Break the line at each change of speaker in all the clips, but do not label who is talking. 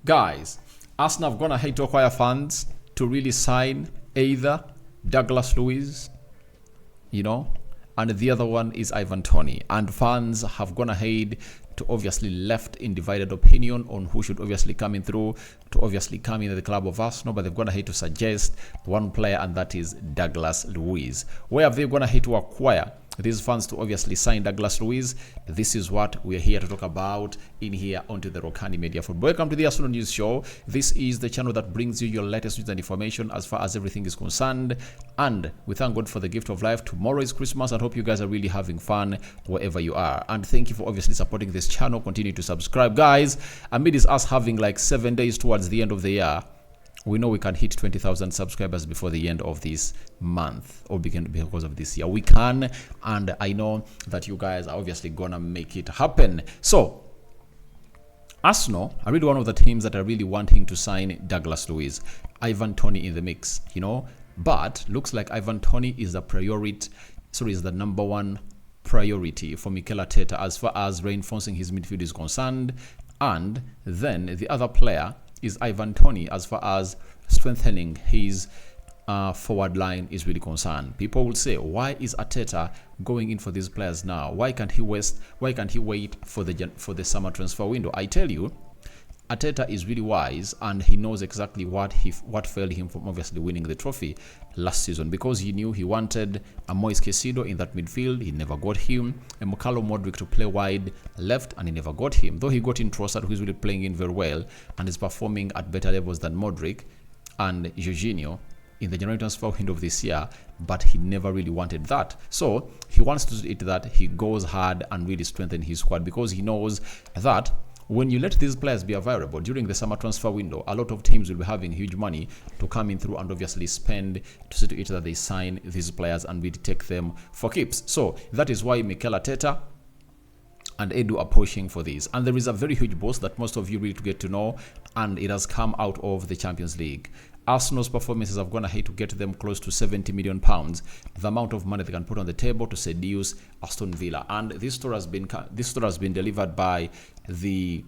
Guys, Arsenal have gone ahead to acquire funds to really sign either Douglas Luiz, and the other one is Ivan Toney. And fans have gone ahead to obviously left in divided opinion on who should obviously come in through to obviously come in the club of Arsenal, but they've gone ahead to suggest one player, and that is Douglas Luiz. Where have they gone ahead to acquire these funds to obviously sign Douglas Luiz? This is what we're here to talk about in here onto the Rokani Media Football. Welcome to the Arsenal News Show. This is the channel that brings you your latest news and information as far as everything is concerned. And we thank God for the gift of life. Tomorrow is Christmas, and hope you guys are really having fun wherever you are. And thank you for obviously supporting this channel. Continue to subscribe, guys. Amid us having like 7 days towards the end of the year, we know we can hit 20,000 subscribers before the end of this month, or because of this year. We can, and I know that you guys are obviously gonna make it happen. So Arsenal are really one of the teams that are really wanting to sign Douglas Luiz. Ivan Toney in the mix, but looks like Ivan Toney is the is the number one priority for Mikel Arteta as far as reinforcing his midfield is concerned. And then the other player is Ivan Toney as far as strengthening his forward line is really concerned. People will say, why is Arteta going in for these players now? Why can't he wait for the summer transfer window? I tell you, Arteta is really wise, and he knows exactly what failed him from obviously winning the trophy last season, because he knew he wanted a Moise Caicedo in that midfield. He never got him. And Mikhailo Modric to play wide left, and he never got him. Though he got in Trossard, who is really playing in very well and is performing at better levels than Modric and Jorginho in the January transfer window of this year, but he never really wanted that. So he wants to do that. He goes hard and really strengthen his squad, because he knows that when you let these players be available during the summer transfer window, a lot of teams will be having huge money to come in through and obviously spend to see to it that they sign these players and really take them for keeps. So that is why Mikel Arteta and Edu are pushing for this. And there is a very huge boast that most of you really to get to know, and it has come out of the Champions League. Arsenal's performances have gone ahead to get them close to £70 million, the amount of money they can put on the table to seduce Aston Villa. And this story has been delivered by the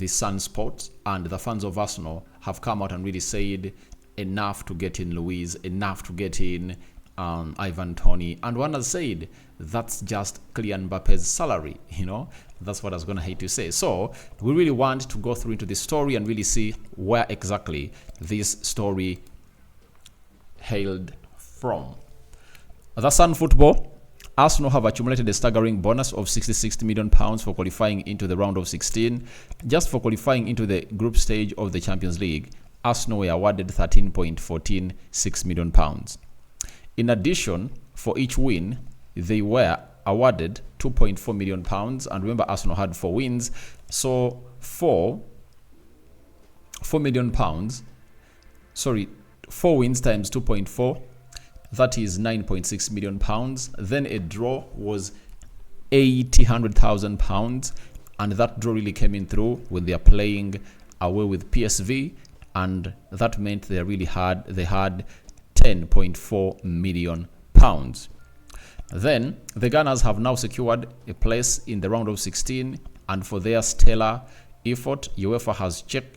Sun Sports, and the fans of Arsenal have come out and really said enough to get in Luiz, enough to get in Ivan Toney, and one has said that's just Kylian Mbappe's salary. That's what I was gonna hate to say. So we really want to go through into this story and really see where exactly this story hailed from. The Sun Football, Arsenal have accumulated a staggering bonus of £66 million for qualifying into the round of 16. Just for qualifying into the group stage of the Champions League, Arsenal were awarded £13.146 million. In addition, for each win, they were awarded £2.4 million. And remember, Arsenal had 4 wins. So £4 million, 4 wins times 2.4, that is £9.6 million. Then a draw was £800,000. And that draw really came in through when they are playing away with PSV. And that meant they had £10.4 million. Then the Gunners have now secured a place in the round of 16, and for their stellar effort, UEFA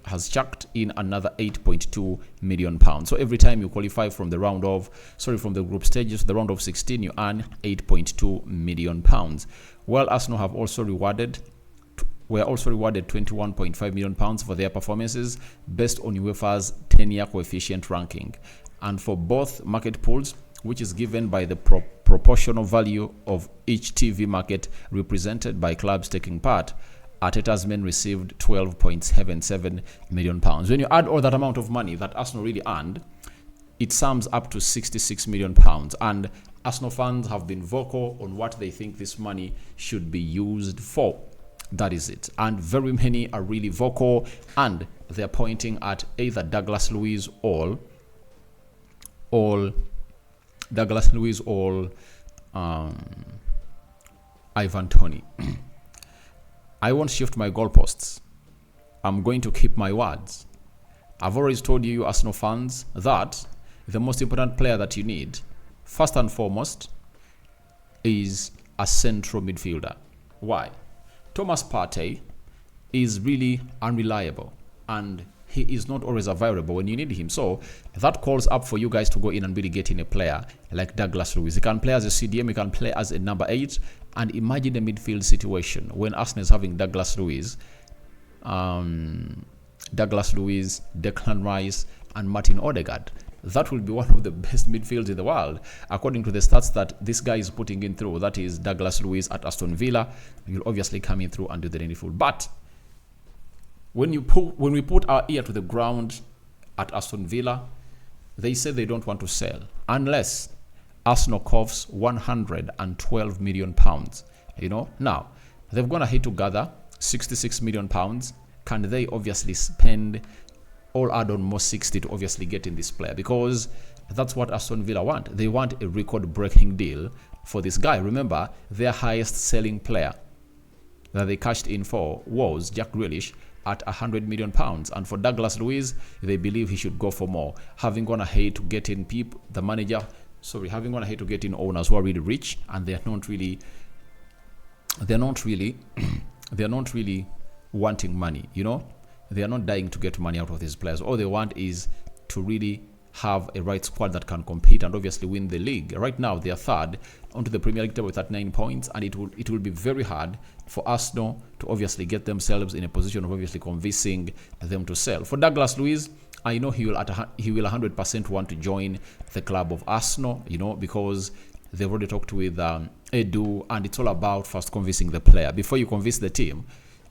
has chucked in another £8.2 million. So every time you qualify from the group stages to the round of 16, you earn £8.2 million. Well, Arsenal were also rewarded £21.5 million for their performances based on UEFA's 10-year coefficient ranking. And for both market pools, which is given by the proportional value of each TV market represented by clubs taking part, Arteta's men received £12.77 million. When you add all that amount of money that Arsenal really earned, it sums up to £66 million. And Arsenal fans have been vocal on what they think this money should be used for. That is it. And very many are really vocal, and they're pointing at either Douglas Luiz or Ivan Toney. I won't shift my goalposts. I'm going to keep my words. I've always told you, Arsenal fans, that the most important player that you need, first and foremost, is a central midfielder. Why? Thomas Partey is really unreliable. and he is not always available when you need him. So that calls up for you guys to go in and really get in a player like Douglas Luiz. He can play as a CDM, he can play as a number 8, and imagine the midfield situation when Arsenal is having Douglas Luiz, Declan Rice, and Martin Odegaard. That will be one of the best midfields in the world, according to the stats that this guy is putting in through. That is Douglas Luiz at Aston Villa. You'll obviously come in through and do the needful. But when we put our ear to the ground at Aston Villa, they say they don't want to sell unless Arsenal coughs 112 million pounds. Now they've gone ahead to gather 66 million pounds. Can they obviously spend or add on more 60 to obviously get in this player? Because that's what Aston Villa want. They want a record-breaking deal for this guy. Remember, their highest selling player that they cashed in for was Jack Grealish at 100 million pounds. And for Douglas Luiz, they believe he should go for more. Having gone ahead to get in having gone ahead to get in owners who are really rich, and they're not really wanting money, They are not dying to get money out of these players. All they want is to really have a right squad that can compete and obviously win the league. Right now, they are third onto the Premier League table with 39 points, and it will be very hard for Arsenal to obviously get themselves in a position of obviously convincing them to sell. For Douglas Luiz, I know he will 100% want to join the club of Arsenal, because they've already talked with Edu, and it's all about first convincing the player. Before you convince the team,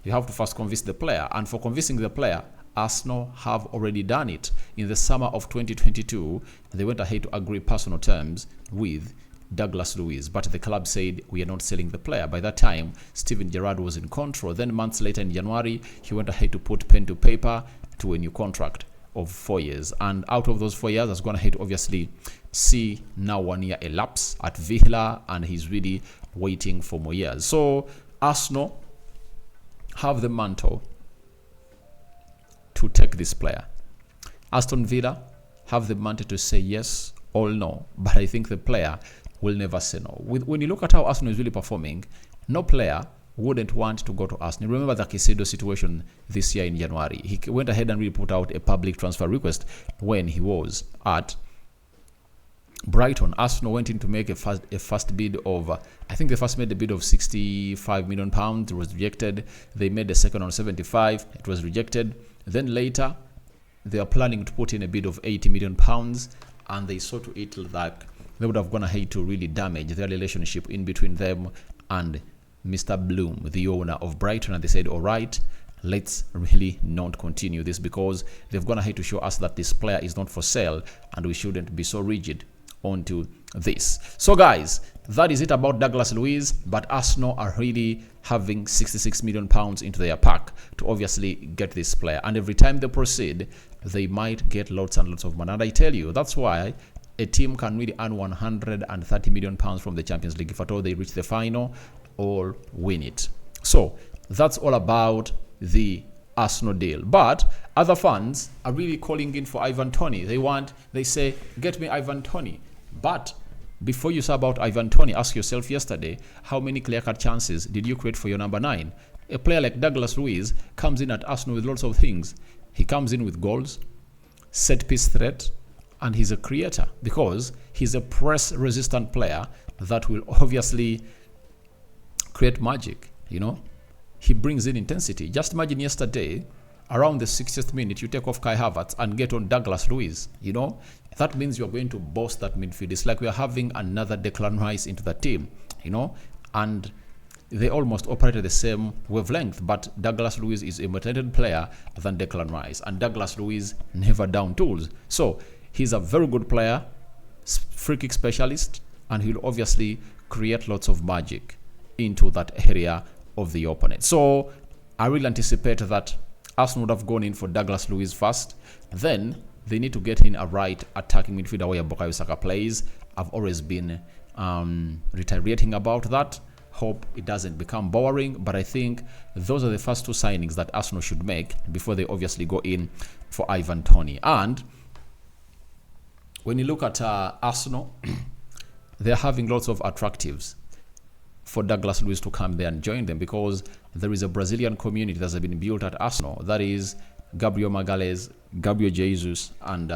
you have to first convince the player. And for convincing the player, Arsenal have already done it. In the summer of 2022, they went ahead to agree personal terms with Douglas Luiz, but the club said, we are not selling the player. By that time, Steven Gerrard was in control. Then months later in January, he went ahead to put pen to paper to a new contract of 4 years. And out of those 4 years, has gone ahead to obviously see now 1 year elapse at Villa, and he's really waiting for more years. So Arsenal have the mantle to take this player. Aston Villa have the mantle to say yes or no, but I think the player will never say no. When you look at how Arsenal is really performing, no player wouldn't want to go to Arsenal. Remember the Caicedo situation this year in January. He went ahead and really put out a public transfer request when he was at Brighton. Arsenal went in to make a first bid of, I think they first made a bid of 65 million pounds. It was rejected. They made a second on 75. It was rejected. Then later, they are planning to put in a bid of 80 million pounds, and they saw to it that they would have gone ahead to really damage their relationship in between them and Mr. Bloom, the owner of Brighton, and they said, all right, let's really not continue this, because they've gone ahead to show us that this player is not for sale, and we shouldn't be so rigid onto this. So guys, that is it about Douglas Luiz, but Arsenal are really having 66 million pounds into their pack to obviously get this player, and every time they proceed, they might get lots and lots of money. And I tell you, that's why a team can really earn 130 million pounds from the Champions League if at all they reach the final or win it. So that's all about the Arsenal deal. But other fans are really calling in for Ivan Toney. They say, get me Ivan Toney. But before you say about Ivan Toney, ask yourself yesterday, how many clear-cut chances did you create for your number 9? A player like Douglas Luiz comes in at Arsenal with lots of things. He comes in with goals, set-piece threat, and he's a creator, because he's a press-resistant player that will obviously create magic, He brings in intensity. Just imagine yesterday, around the 60th minute, you take off Kai Havertz and get on Douglas Luiz, That means you're going to boss that midfield. It's like we're having another Declan Rice into the team, And they almost operate at the same wavelength, but Douglas Luiz is a more talented player than Declan Rice, and Douglas Luiz never down tools. So he's a very good player, free kick specialist, and he'll obviously create lots of magic into that area of the opponent. So I really anticipate that Arsenal would have gone in for Douglas Luiz first. Then they need to get in a right attacking midfielder where Bukayo Saka plays. I've always been reiterating about that. Hope it doesn't become boring, but I think those are the first two signings that Arsenal should make before they obviously go in for Ivan Toney. And when you look at Arsenal, they're having lots of attractives for Douglas Luiz to come there and join them, because there is a Brazilian community that has been built at Arsenal that is Gabriel Magalhaes, Gabriel Jesus, and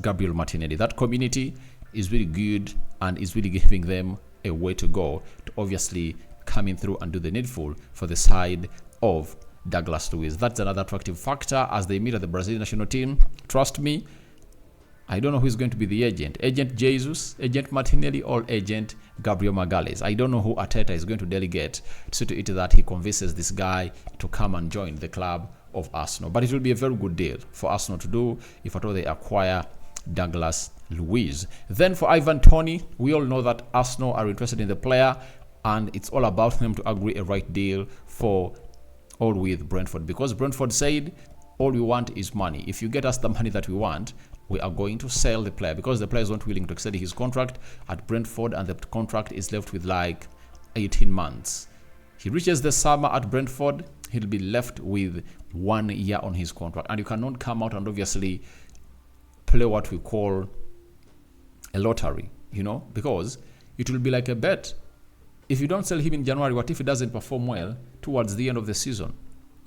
Gabriel Martinelli. That community is really good and is really giving them a way to go to obviously coming through and do the needful for the side of Douglas Luiz. That's another attractive factor as they meet at the Brazilian national team. Trust me, I don't know who's going to be the agent. Agent Jesus, Agent Martinelli, or Agent Gabriel Magalhaes. I don't know who Arteta is going to delegate to see to it that he convinces this guy to come and join the club of Arsenal. But it will be a very good deal for Arsenal to do if at all they acquire Douglas Luiz. Then for Ivan Toney, we all know that Arsenal are interested in the player, and it's all about them to agree a right deal for all with Brentford, because Brentford said all we want is money. If you get us the money that we want, we are going to sell the player, because the player is not willing to extend his contract at Brentford, and the contract is left with like 18 months. He reaches the summer at Brentford, he'll be left with 1 year on his contract, and you cannot come out and obviously play what we call a lottery, you know, because it will be like a bet. If you don't sell him in January, what if he doesn't perform well towards the end of the season?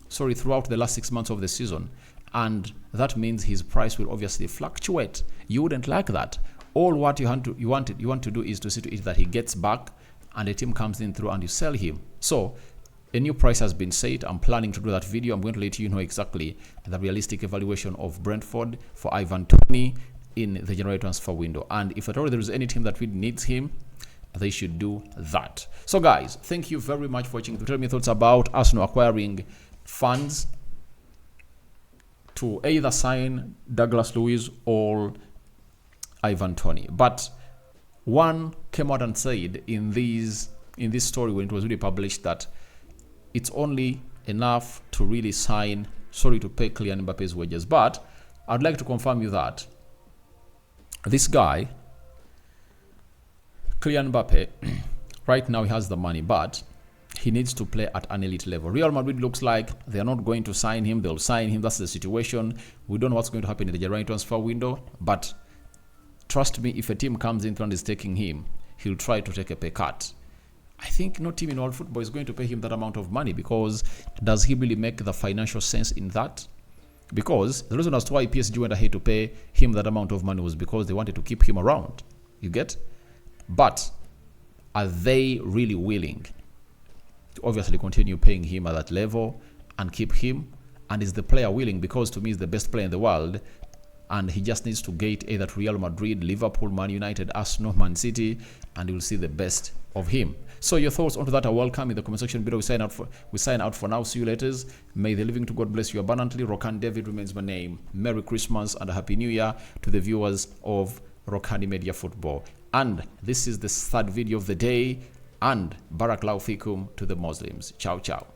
Sorry, throughout the last 6 months of the season. And that means his price will obviously fluctuate. You wouldn't like that. All what you want to do is to see to it that he gets back and the team comes in through and you sell him. So a new price has been set. I'm planning to do that video. I'm going to let you know exactly the realistic evaluation of Brentford for Ivan Toney in the January transfer window. And if at all there is any team that really needs him, they should do that. So guys, thank you very much for watching. Tell me your thoughts about Arsenal acquiring funds to either sign Douglas Luiz or Ivan Toney. But one came out and said in this story when it was really published that it's only enough to really sign, to pay Kylian Mbappe's wages. But I'd like to confirm you that this guy, Kylian Mbappe, right now he has the money, but he needs to play at an elite level. Real Madrid looks like they're not going to sign him. They'll sign him. That's the situation. We don't know what's going to happen in the January transfer window, but trust me, if a team comes in and is taking him, he'll try to take a pay cut. I think no team in all football is going to pay him that amount of money, because does he really make the financial sense in that? Because the reason as to why PSG went ahead to pay him that amount of money was because they wanted to keep him around. You get? But are they really willing to obviously continue paying him at that level and keep him? And is the player willing? Because to me, he's the best player in the world, and he just needs to get either to Real Madrid, Liverpool, Man United, Arsenal, Man City, and you'll see the best of him. So your thoughts onto that are welcome in the comment section below. We sign out for now. See you later. May the living to God bless you abundantly. Rokani David remains my name. Merry Christmas and a Happy New Year to the viewers of Rokani Media Football. And this is the third video of the day. And Barakallahu Fikum to the Muslims. Ciao, ciao.